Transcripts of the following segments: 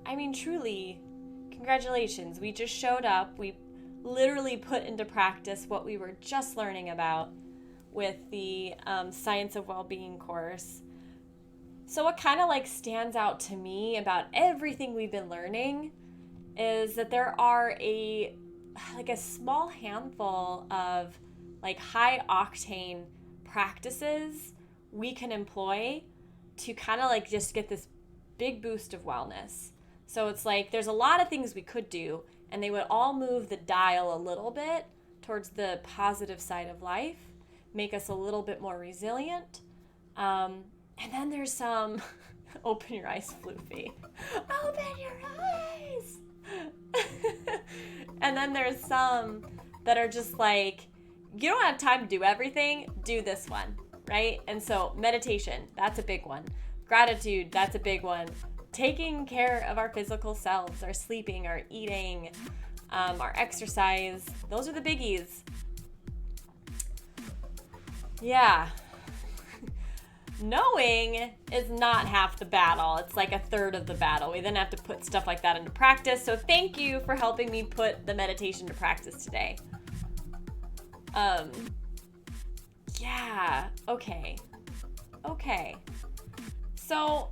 I mean, truly, congratulations. We just showed up. We literally put into practice what we were just learning about with the Science of Wellbeing course. So what kind of like stands out to me about everything we've been learning is that there are a small handful of like high octane practices we can employ to kind of like just get this big boost of wellness. So it's like there's a lot of things we could do, and they would all move the dial a little bit towards the positive side of life, make us a little bit more resilient. And then there's some open your eyes, Floofy. Open your eyes. And then there's some that are just like, you don't have time to do everything, do this one, right? And so meditation, that's a big one. Gratitude, that's a big one. Taking care of our physical selves, our sleeping, our eating, our exercise, those are the biggies. Yeah. Knowing is not half the battle. It's like a third of the battle. We then have to put stuff like that into practice. So thank you for helping me put the meditation to practice today. Yeah, okay. So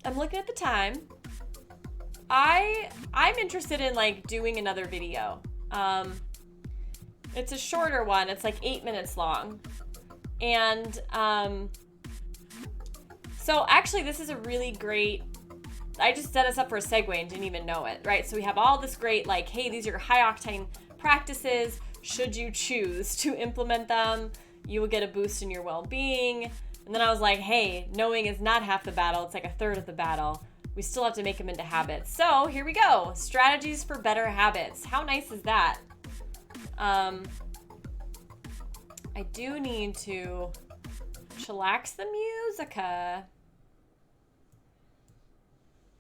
I'm looking at the time. I'm interested in like doing another video. It's a shorter one. It's like 8 minutes long. And so actually this is a really great, I just set us up for a segue and didn't even know it, right? So we have all this great like, hey, these are high octane practices. Should you choose to implement them, you will get a boost in your well-being. And then I was like, hey, knowing is not half the battle. It's like a third of the battle. We still have to make them into habits. So here we go. Strategies for better habits. How nice is that? I do need to chillax the musica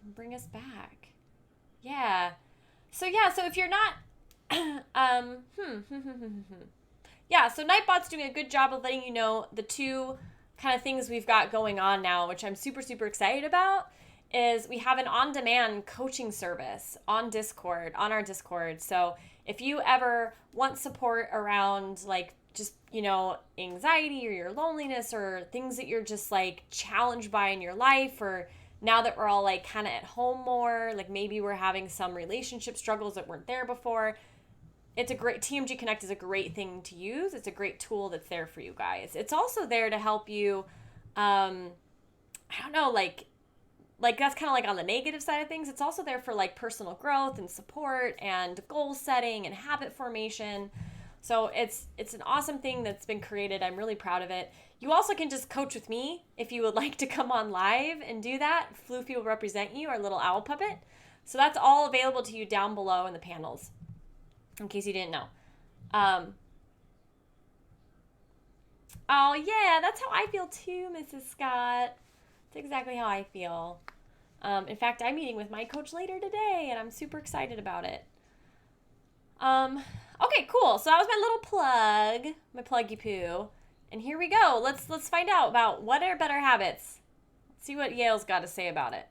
and bring us back. Yeah. So if you're not yeah, so Nightbot's doing a good job of letting you know the two kind of things we've got going on now, which I'm super, super excited about, is we have an on-demand coaching service on Discord, on our Discord. So if you ever want support around like just, anxiety or your loneliness or things that you're just like challenged by in your life, or now that we're all like kind of at home more, like maybe we're having some relationship struggles that weren't there before, it's a great, TMG Connect is a great thing to use. It's a great tool that's there for you guys. It's also there to help you, like that's kind of like on the negative side of things. It's also there for like personal growth and support and goal setting and habit formation. So it's an awesome thing that's been created. I'm really proud of it. You also can just coach with me if you would like to come on live and do that. Floofy will represent you, our little owl puppet. So that's all available to you down below in the panels, in case you didn't know. Oh yeah, that's how I feel too, Mrs. Scott. That's exactly how I feel. In fact, I'm meeting with my coach later today, and I'm super excited about it. Okay, cool. So that was my little plug, my pluggy poo. And here we go. Let's find out about what are better habits. Let's see what Yale's got to say about it.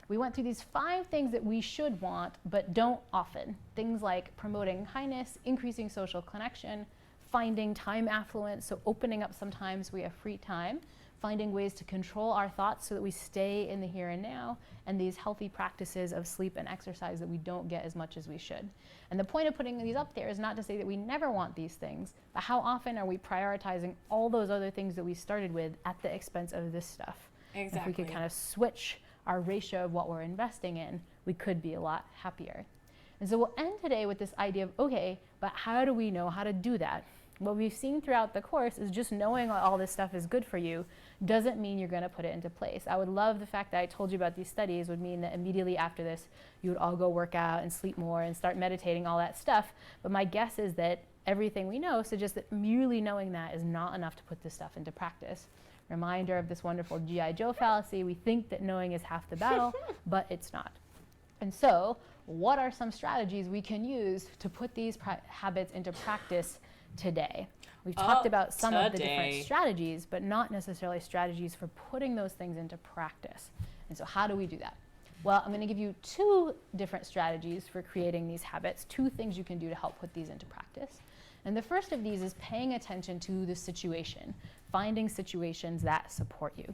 We went through these 5 things that we should want but don't often. Things like promoting kindness, increasing social connection, finding time affluence, so opening up sometimes we have free time, finding ways to control our thoughts so that we stay in the here and now, and these healthy practices of sleep and exercise that we don't get as much as we should. And the point of putting these up there is not to say that we never want these things, but how often are we prioritizing all those other things that we started with at the expense of this stuff? Exactly. If we could kind of switch our ratio of what we're investing in, we could be a lot happier. And so we'll end today with this idea of, okay, but how do we know how to do that? What we've seen throughout the course is just knowing all this stuff is good for you doesn't mean you're going to put it into place. I would love the fact that I told you about these studies would mean that immediately after this, you would all go work out and sleep more and start meditating, all that stuff. But my guess is that everything we know suggests that merely knowing that is not enough to put this stuff into practice. Reminder of this wonderful G.I. Joe fallacy. We think that knowing is half the battle, but it's not. And so what are some strategies we can use to put these habits into practice today? We've talked about some of the different Today. strategies, but not necessarily strategies for putting those things into practice. And so how do we do that? Well, I'm going to give you 2 different strategies for creating these habits, 2 things you can do to help put these into practice. And the first of these is paying attention to the situation, finding situations that support you.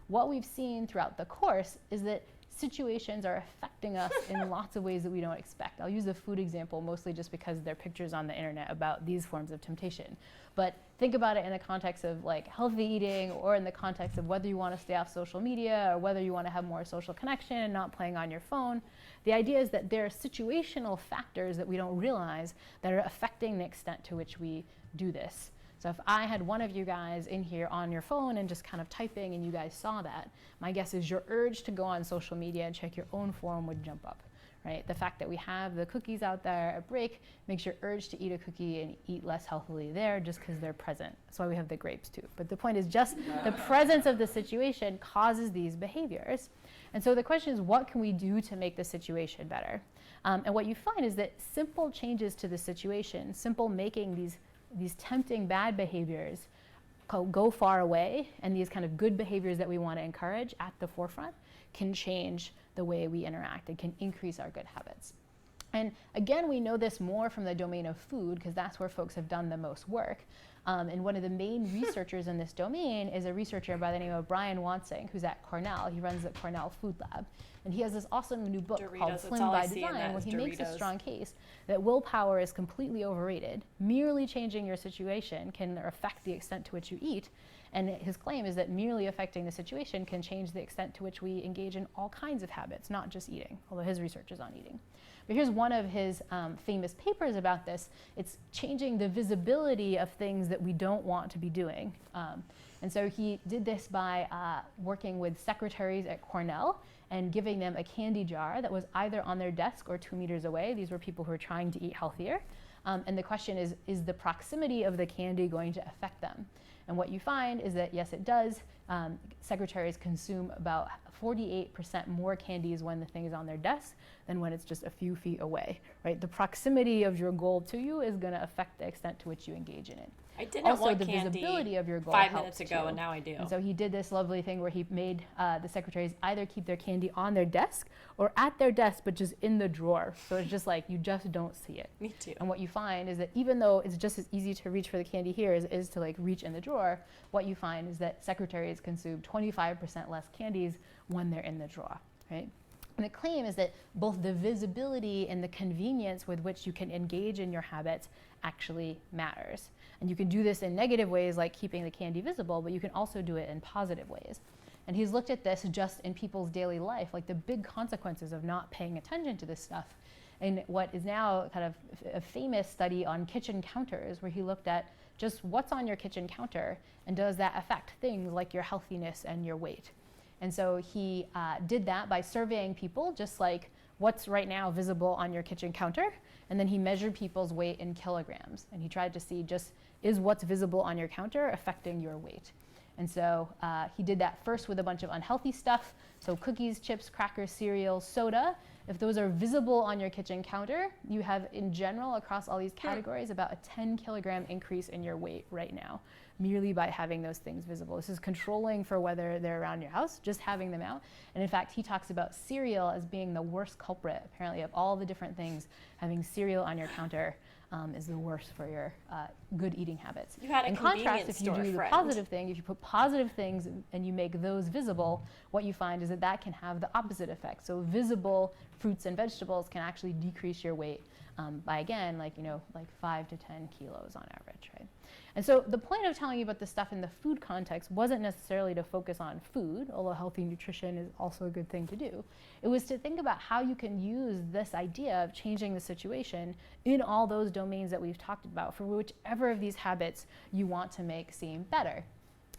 What we've seen throughout the course is that situations are affecting us in lots of ways that we don't expect. I'll use the food example mostly just because there are pictures on the internet about these forms of temptation. But think about it in the context of like healthy eating, or in the context of whether you want to stay off social media, or whether you want to have more social connection and not playing on your phone. The idea is that there are situational factors that we don't realize that are affecting the extent to which we do this. So if I had one of you guys in here on your phone and just kind of typing and you guys saw that, my guess is your urge to go on social media and check your own phone would jump up, right? The fact that we have the cookies out there at break makes your urge to eat a cookie and eat less healthily there just because they're present. That's why we have the grapes too. But the point is just the presence of the situation causes these behaviors. And so the question is, what can we do to make the situation better? And what you find is that simple changes to the situation, simple making these tempting bad behaviors go far away, and these kind of good behaviors that we want to encourage at the forefront can change the way we interact and can increase our good habits. And again, we know this more from the domain of food because that's where folks have done the most work. And one of the main researchers in this domain is a researcher by the name of Brian Wansink, who's at Cornell. He runs the Cornell Food Lab. And he has this awesome new book called Slim by Design, where he makes a strong case that willpower is completely overrated. Merely changing your situation can affect the extent to which you eat. And his claim is that merely affecting the situation can change the extent to which we engage in all kinds of habits, not just eating, although his research is on eating. But here's one of his famous papers about this. It's changing the visibility of things that we don't want to be doing. And so he did this by working with secretaries at Cornell and giving them a candy jar that was either on their desk or 2 meters away. These were people who were trying to eat healthier. And the question is the proximity of the candy going to affect them? And what you find is that, yes, it does. Secretaries consume about 48% more candies when the thing is on their desk than when it's just a few feet away, right? The proximity of your goal to you is going to affect the extent to which you engage in it. I didn't Also, want the candy visibility of your goal 5 helps minutes ago, too. and now I do. And so he did this lovely thing where he made the secretaries either keep their candy on their desk or at their desk, but just in the drawer. So it's just like you just don't see it. Me too. And what you find is that even though it's just as easy to reach for the candy here as it is to like reach in the drawer, what you find is that secretaries consume 25% less candies when they're in the drawer, right? And the claim is that both the visibility and the convenience with which you can engage in your habits actually matters. And you can do this in negative ways like keeping the candy visible, but you can also do it in positive ways. And he's looked at this just in people's daily life, like the big consequences of not paying attention to this stuff. And what is now kind of a famous study on kitchen counters, where he looked at just what's on your kitchen counter and does that affect things like your healthiness and your weight. And so he did that by surveying people, just like what's right now visible on your kitchen counter. And then he measured people's weight in kilograms. And he tried to see just, is what's visible on your counter affecting your weight? And so he did that first with a bunch of unhealthy stuff. So cookies, chips, crackers, cereal, soda. If those are visible on your kitchen counter, you have in general across all these categories about a 10 kilogram increase in your weight right now, merely by having those things visible. This is controlling for whether they're around your house, just having them out. And in fact, he talks about cereal as being the worst culprit, apparently, of all the different things. Having cereal on your counter is the worst for your good eating habits. You had a in contrast, convenience if you store do the friend. positive thing, if you put positive things and you make those visible, what you find is that that can have the opposite effect. So visible fruits and vegetables can actually decrease your weight by, again, like 5 to 10 kilos on average, right? And so the point of telling you about this stuff in the food context wasn't necessarily to focus on food, although healthy nutrition is also a good thing to do. It was to think about how you can use this idea of changing the situation in all those domains that we've talked about for whichever of these habits you want to make seem better.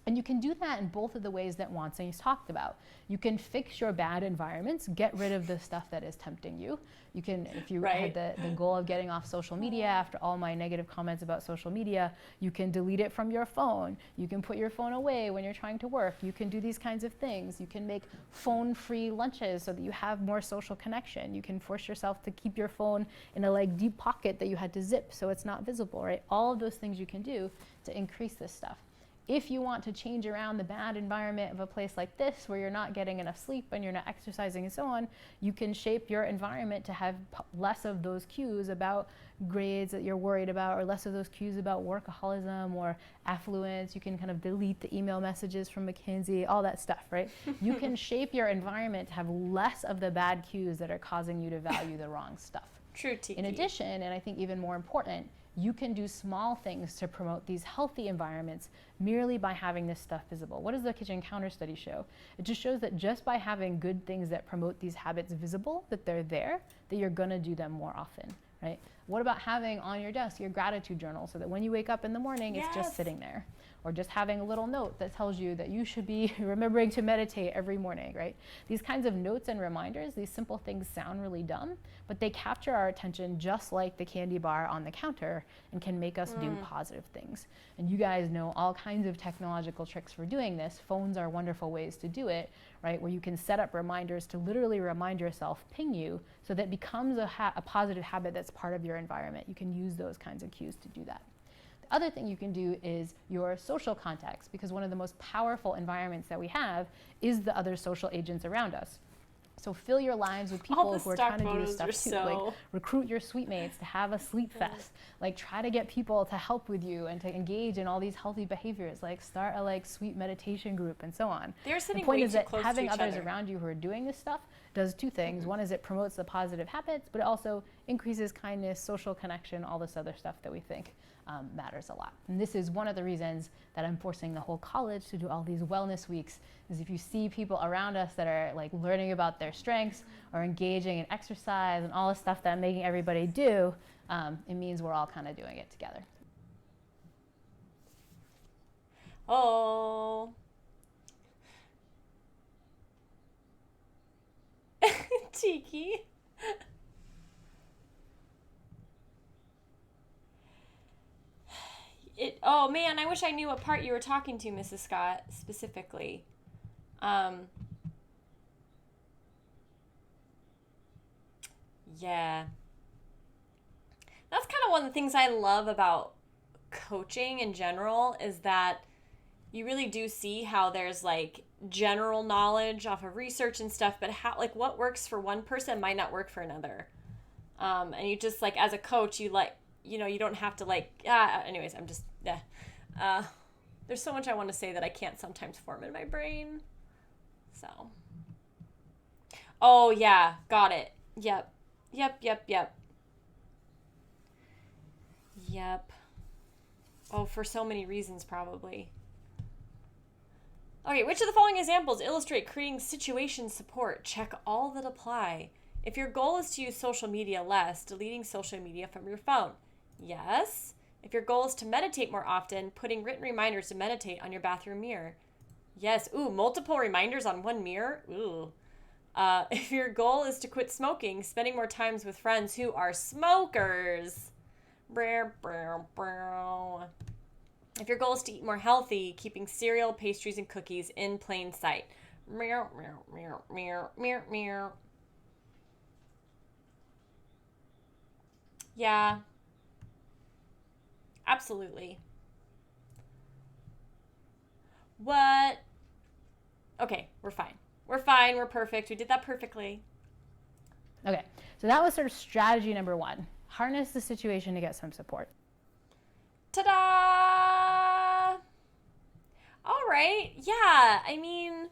And you can do that in both of the ways that Wanson's talked about. You can fix your bad environments, get rid of the stuff that is tempting you. You can, if you had the goal of getting off social media after all my negative comments about social media, you can delete it from your phone. You can put your phone away when you're trying to work. You can do these kinds of things. You can make phone-free lunches so that you have more social connection. You can force yourself to keep your phone in a deep pocket that you had to zip so it's not visible, right? All of those things you can do to increase this stuff. If you want to change around the bad environment of a place like this where you're not getting enough sleep and you're not exercising and so on, you can shape your environment to have less of those cues about grades that you're worried about, or less of those cues about workaholism or affluence. You can kind of delete the email messages from McKinsey, all that stuff, right? You can shape your environment to have less of the bad cues that are causing you to value the wrong stuff. True, Tiki. In addition, and I think even more important, you can do small things to promote these healthy environments merely by having this stuff visible. What does the kitchen counter study show? It just shows that just by having good things that promote these habits visible, that they're there, that you're gonna do them more often, right? What about having on your desk your gratitude journal so that when you wake up in the morning, it's just sitting there? Or just having a little note that tells you that you should be remembering to meditate every morning, right? These kinds of notes and reminders, these simple things sound really dumb, but they capture our attention just like the candy bar on the counter and can make us do positive things. And you guys know all kinds of technological tricks for doing this. Phones are wonderful ways to do it, right? Where you can set up reminders to literally remind yourself, ping you, so that it becomes a positive habit that's part of your environment. You can use those kinds of cues to do that. Other thing you can do is your social context, because one of the most powerful environments that we have is the other social agents around us. So fill your lives with people who are trying to do this stuff too. Recruit your suite mates to have a sleep fest. Try to get people to help with you and to engage in all these healthy behaviors. Start a sweet meditation group and so on. They're sitting the point way is too that close having to each others other. around you who are doing this stuff does two things. One is it promotes the positive habits, but it also increases kindness, social connection, all this other stuff that we think matters a lot. And this is one of the reasons that I'm forcing the whole college to do all these wellness weeks, is if you see people around us that are learning about their strengths or engaging in exercise and all the stuff that I'm making everybody do, it means we're all kind of doing it together. Oh. Tiki. Oh man, I wish I knew what part you were talking to, Mrs. Scott, specifically. Yeah. That's kind of one of the things I love about coaching in general, is that you really do see how there's general knowledge off of research and stuff, but how what works for one person might not work for another. And you just as a coach, you you don't have to anyways, I'm just there's so much I want to say that I can't sometimes form in my brain. So. Oh yeah, got it. Yep. Oh, for so many reasons, probably. Okay, which of the following examples illustrate creating situation support? Check all that apply. If your goal is to use social media less, deleting social media from your phone. Yes. If your goal is to meditate more often, putting written reminders to meditate on your bathroom mirror. Yes. Ooh, multiple reminders on one mirror? Ooh. If your goal is to quit smoking, spending more times with friends who are smokers. If your goal is to eat more healthy, keeping cereal, pastries, and cookies in plain sight. Yeah. Absolutely. What? Okay, we're fine. We're fine. We're perfect. We did that perfectly. Okay, so that was sort of strategy number one. Harness the situation to get some support. Ta-da! All right. Yeah, I mean,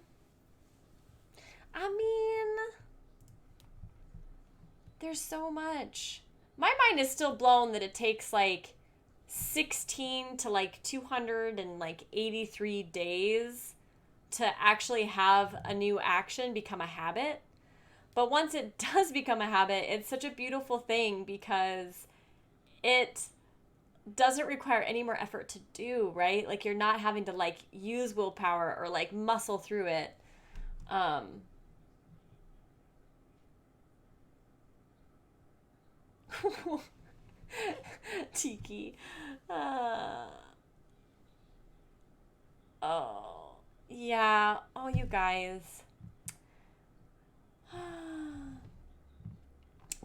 there's so much. My mind is still blown that it takes 16 to 283 days to actually have a new action become a habit. But once it does become a habit, it's such a beautiful thing, because it doesn't require any more effort to do, right? Like you're not having to like use willpower or like muscle through it. Um, Tiki. Uh, oh, yeah. Oh, you guys.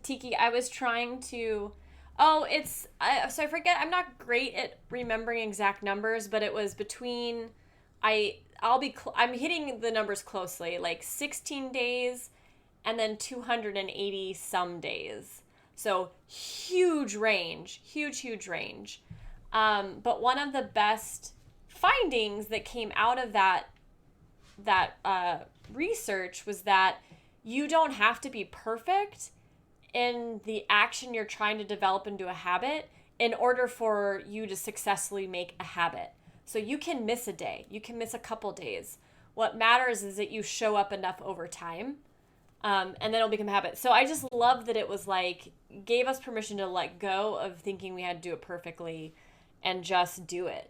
Tiki, I was trying to. Oh, so I forget. I'm not great at remembering exact numbers, but it was between. I'm hitting the numbers closely, like 16 days, and then 280 some days. So huge range, huge range. But one of the best findings that came out of that research was that you don't have to be perfect in the action you're trying to develop into a habit in order for you to successfully make a habit. So you can miss a day, you can miss a couple days. What matters is that you show up enough over time, and then it'll become a habit. So I just love that it was like, gave us permission to let go of thinking we had to do it perfectly and just do it.